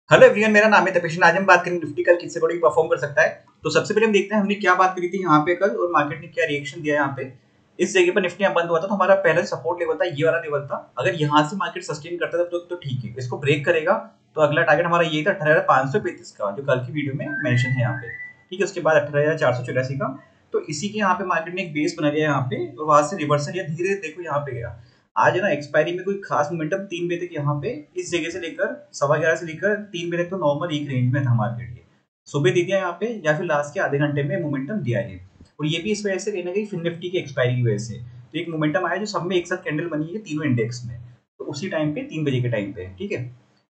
Hello everyone, मेरा नाम है तपेश। आज हम बात करेंगे निफ्टी कल किससे बड़ी परफॉर्म कर सकता है। तो सबसे पहले हम देखते हैं हमने क्या बात करी थी यहाँ पे कल और मार्केट ने क्या रिएक्शन दिया यहाँ पे। इस जगह पर निफ्टी बंद हुआ था तो हमारा पहला सपोर्ट लेवल था, ये वाला लेवल था। अगर यहाँ से मार्केट सस्टेन करता था तो ठीक है, इसको ब्रेक करेगा तो अगला टारगेट हमारा यही था 18,535 का, जो कल की वीडियो में मेंशन है यहाँ पे। ठीक है, उसके बाद 18,484 का। तो इसी के यहाँ पे मार्केट ने एक बेस बना लिया यहाँ पे और वहां से रिवर्सल या धीरे देखो यहाँ पे गया। आज ना एक्सपायरी में कोई खास मोमेंटम 3 बजे तक यहाँ पे इस जगह से लेकर 11:15 से लेकर 3 बजे तक तो नॉर्मल एक रेंज में था मार्केट। ये सुबह दे दिया यहाँ पे या फिर लास्ट के आधे घंटे में मोमेंटम दिया है। और ये भी इस वजह से कहीं ना कहीं फिन निफ्टी की एक्सपायरी की वजह से तो एक मोमेंटम आया जो सब में एक साथ कैंडल बनी है तीनों इंडेक्स में। तो उसी टाइम पे 3 बजे के टाइम पे, ठीक है।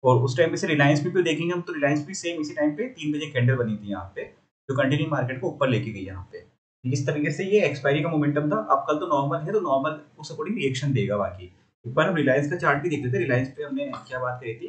और उस टाइम पे से रिलायंस भी देखेंगे हम, तो रिलायंस भी सेम इसी टाइम पे 3 बजे कैंडल बनी थी यहाँ पे, जो कंटिन्यू मार्केट को ऊपर लेके गई यहाँ पे। इस तरीके से ये एक्सपायरी का मोमेंटम था। अब कल तो नॉर्मल है तो नॉर्मल उस अकॉर्डिंग रिएक्शन देगा। बाकी एक बार हम रिलायंस का चार्ट भी देख लेते हैं। रिलायंस पे हमने क्या बात करी थी,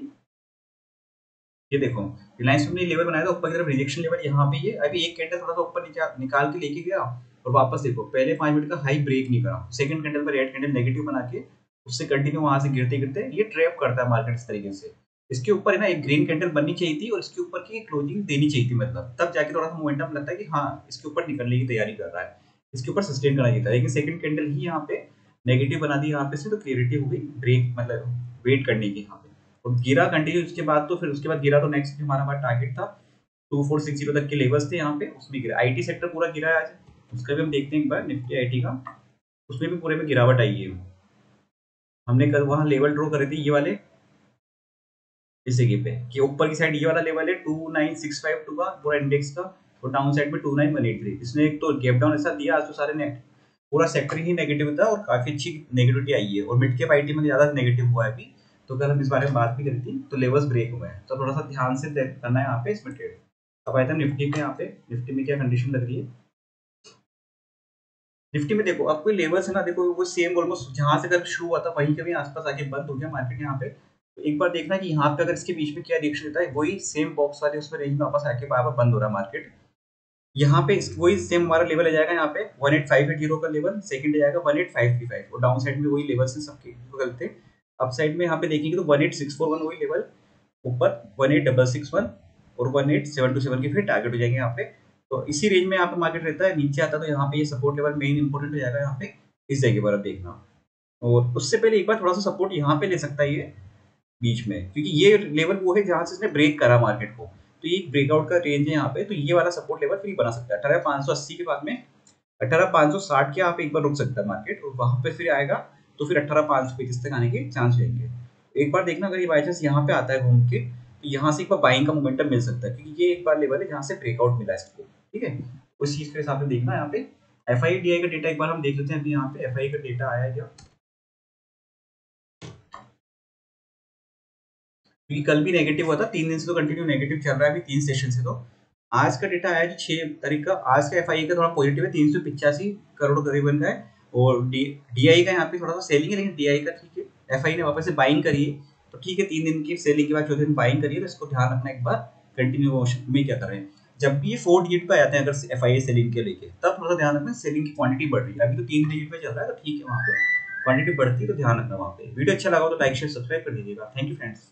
ये देखो। रिलायंस पे हमने लेवल बनाया था ऊपर की तरफ, रिजेक्शन लेवल यहाँ पे। ये अभी एक कैंडल थोड़ा सा ऊपर निकाल के लेके गया और वापस देखो पहले 5 मिनट का हाई ब्रेक नहीं करा, सेकंड कैंडल पर रेड कैंडल नेगेटिव बना के उससे कंटिन्यू वहां से गिरते गिरते ये ट्रैप करता है मार्केट इस तरीके से। इसके ऊपर है ना एक ग्रीन कैंडल बननी चाहिए थी और इसके ऊपर की क्लोजिंग देनी चाहिए थी, मतलब तब जाके थोड़ा सा मोमेंटम लगता है कि हाँ इसके ऊपर निकलने की तैयारी कर रहा है, इसके ऊपर सस्टेन करना चाहिए था। लेकिन सेकंड कैंडल ही यहाँ पे नेगेटिव बना दी यहाँ पे से, तो क्लियरिटी हो गई ब्रेक, मतलब वेट करने की यहाँ पे। और गिरा कंटिन्यू उसके बाद, तो फिर उसके बाद गिरा तो नेक्स्ट हमारा हमारा टारगेट था 2460 तक के लेवल्स थे यहाँ पे, उसमें गिरा। आईटी सेक्टर पूरा गिरा है आज, उसका भी हम देखते हैं एक बार। निफ्टी आईटी का उसमें भी पूरे में गिरावट आई है। हमने कल वहां लेवल ड्रॉ करे थे ये वाले इस जगह पे कि ऊपर की साइड ये वाला लेवल है 29652 का पूरा इंडेक्स का, और डाउन साइड में 29183। इसने एक तो गैप डाउन ऐसा दिया आज तो सारे ने पूरा सेक्टर ही नेगेटिव था और काफी अच्छी नेगेटिविटी आई है। और मिड कैप आईटी में ज्यादा नेगेटिव हुआ है अभी। तो कल हम इस बारे में बात भी करी थी, तो लेवल्स ब्रेक हुए हैं तो थोड़ा सा ध्यान से करना है यहाँ पे इसमें ट्रेड। अब आया था निफ्टी पे। यहाँ पे निफ्टी में क्या कंडीशन लग रही है, निफ्टी में देखो अब कोई लेवल्स है ना, देखो वो सेम ऑलमोस्ट जहां से कल शुरू हुआ था वहीं के भी आसपास आके बंद हो गया मार्केट यहाँ पे। तो एक बार देखना कि यहाँ पे अगर इसके बीच में क्या रिएक्शन देता है, वही सेम बॉक्स वाले उसमें रेंज में वापस आके बार बार बंद हो रहा है मार्केट। यहाँ पे वही सेम हमारा लेवल आ जाएगा यहाँ पे 18580 का लेवल, सेकंड आ जाएगा 18535 और डाउन साइड में वही लेवल से सबके गलत थे। अप साइड में यहाँ पे देखेंगे तो 18641 वही लेवल, ऊपर 18661 और 18727 के फिर टारगेट हो जाएंगे यहाँ पे। तो इसी रेंज में यहाँ पे मार्केट रहता है। नीचे आता है तो यहाँ पे ये सपोर्ट लेवल मेन इंपोर्टेंट हो जाएगा यहाँ पे इस जगह पर, आप देखना। और उससे पहले एक बार थोड़ा सा सपोर्ट यहाँ पे ले सकता है ये बीच में, क्योंकि ये लेवल वो है जहां से इसने ब्रेक करा मार्केट को। तो ये ब्रेकआउट का रेंज है यहाँ पे, तो ये वाला सपोर्ट लेवल फिर बना सकता है 18,580 के बाद में 18,560 के आप एक बार रुक सकता है मार्केट और वहां पे फिर आएगा तो फिर 18,535 तक आने के चांस रहेंगे। एक बार देखना अगर ये बाई चांस यहाँ पे आता है घूम के तो यहाँ से एक बार बाइंग का मोमेंटम मिल सकता है, क्योंकि ये एक बार लेवल है जहाँ से ब्रेकआउट मिला है इसको। ठीक है, उस चीज के हिसाब से देखना यहाँ पे। एफआईडीआई का डेटा एक बार हम देख लेते हैं। अभी यहाँ पे एफआई का डेटा आया है क्या, क्योंकि कल भी नेगेटिव हुआ था, 3 दिन से तो कंटिन्यू नेगेटिव चल रहा है अभी 3 सेशन से। तो आज का डेटा आया जो 6 तारीख का, आज का एफआई का थोड़ा पॉजिटिव है, 385 करोड़ करीबन का है। और डीआई का यहाँ पे थोड़ा सा सेलिंग है, लेकिन डीआई का ठीक है। एफआई ने वापस से बाइंग करी है तो ठीक है, 3 दिन की सेलिंग के बाद चौथे दिन बाइंग करी है, तो इसको ध्यान रखना एक बार कंटिन्यू मोशन में क्या कर रहे हैं। जब भी ये 4 डिजिट पे आते हैं अगर एफआई सेलिंग के लेके, तब थोड़ा ध्यान रखना सेलिंग की क्वांटिटी बढ़ रही है। अभी तो 3 डिजिट पे चल रहा है तो ठीक है, वहाँ पे क्वांटिटी बढ़ती है तो ध्यान रखना वहाँ पे। वीडियो अच्छा लगा तो लाइक शेयर सब्सक्राइब कर दीजिएगा। Thank you friends.